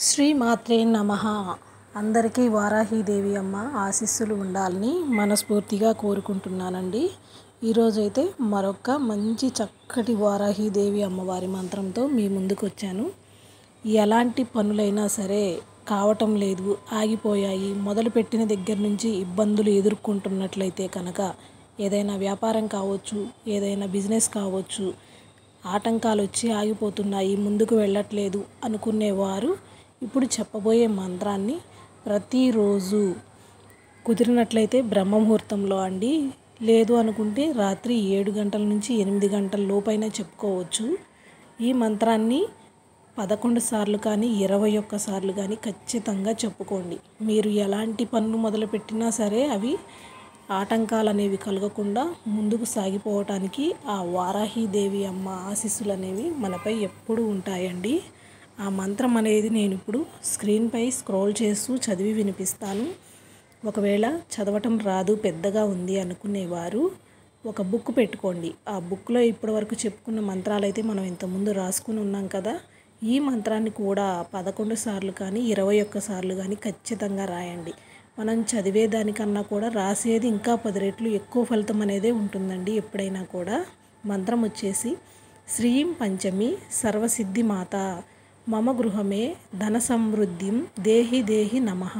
శ్రీ మాత్రే నమః. అందరికీ వారాహీదేవి అమ్మ ఆశీస్సులు ఉండాలని మనస్ఫూర్తిగా కోరుకుంటున్నానండి. ఈరోజైతే మరొక మంచి చక్కటి వారాహీదేవి అమ్మవారి మంత్రంతో మీ ముందుకు వచ్చాను. ఎలాంటి పనులైనా సరే కావటం లేదు, ఆగిపోయాయి, మొదలుపెట్టిన దగ్గర నుంచి ఇబ్బందులు ఎదుర్కొంటున్నట్లయితే కనుక ఏదైనా వ్యాపారం కావచ్చు, ఏదైనా బిజినెస్ కావచ్చు, ఆటంకాలు వచ్చి ఆగిపోతున్నాయి, ముందుకు వెళ్ళట్లేదు అనుకునేవారు ఇప్పుడు చెప్పబోయే మంత్రాన్ని ప్రతిరోజు కుదిరినట్లయితే బ్రహ్మముహూర్తంలో అండి, లేదు అనుకుంటే రాత్రి 7 గంటల నుంచి 8 గంటల లోపైనా చెప్పుకోవచ్చు. ఈ మంత్రాన్ని 11 సార్లు కానీ 21 సార్లు కానీ ఖచ్చితంగా చెప్పుకోండి. మీరు ఎలాంటి పనులు మొదలుపెట్టినా సరే అవి ఆటంకాలు అనేవి కలగకుండా ముందుకు సాగిపోవటానికి ఆ వారాహీదేవి అమ్మ ఆశీస్సులు అనేవి మనపై ఎప్పుడూ ఉంటాయండి. ఆ మంత్రం అనేది నేను ఇప్పుడు స్క్రీన్పై స్క్రోల్ చేస్తూ చదివి వినిపిస్తాను. ఒకవేళ చదవటం రాదు, పెద్దగా ఉంది అనుకునేవారు ఒక బుక్ పెట్టుకోండి. ఆ బుక్లో ఇప్పటివరకు చెప్పుకున్న మంత్రాలు అయితే మనం ఇంతకుముందు రాసుకుని ఉన్నాం కదా, ఈ మంత్రాన్ని కూడా 11 సార్లు కానీ 21 సార్లు కానీ ఖచ్చితంగా రాయండి. మనం చదివేదానికన్నా కూడా రాసేది ఇంకా 10 రెట్లు ఎక్కువ ఫలితం అనేదే ఉంటుందండి ఎప్పుడైనా కూడా. మంత్రం వచ్చేసి శ్రీం పంచమి సర్వసిద్ధి మాత మమ గృహమే ధన సమృద్ధిం దేహి దేహి నమః.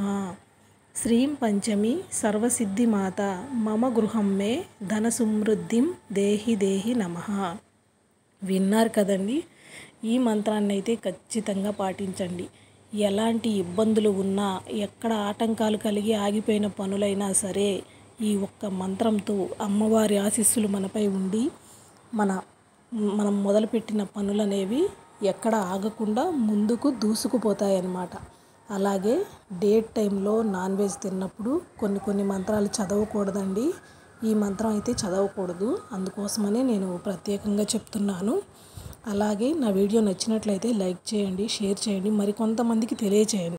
శ్రీం పంచమి సర్వసిద్ధి మాత మమ గృహం మే ధన సమృద్ధిం దేహి దేహి నమః. విన్నారు కదండి. ఈ మంత్రాన్ని అయితే ఖచ్చితంగా పాటించండి. ఎలాంటి ఇబ్బందులు ఉన్నా, ఎక్కడ ఆటంకాలు కలిగి ఆగిపోయిన పనులైనా సరే ఈ ఒక్క మంత్రంతో అమ్మవారి ఆశీస్సులు మనపై ఉండి మనం మొదలుపెట్టిన పనులనేవి ఎక్కడ ఆగకుండా ముందుకు దూసుకుపోతాయన్నమాట. అలాగే డేట్ టైంలో నాన్ వెజ్ తిన్నప్పుడు కొన్ని మంత్రాలు చదవకూడదండి. ఈ మంత్రం అయితే చదవకూడదు, అందుకోసమనే నేను ప్రత్యేకంగా చెప్తున్నాను. అలాగే నా వీడియో నచ్చినట్లయితే లైక్ చేయండి, షేర్ చేయండి, మరికొంతమందికి తెలియచేయండి.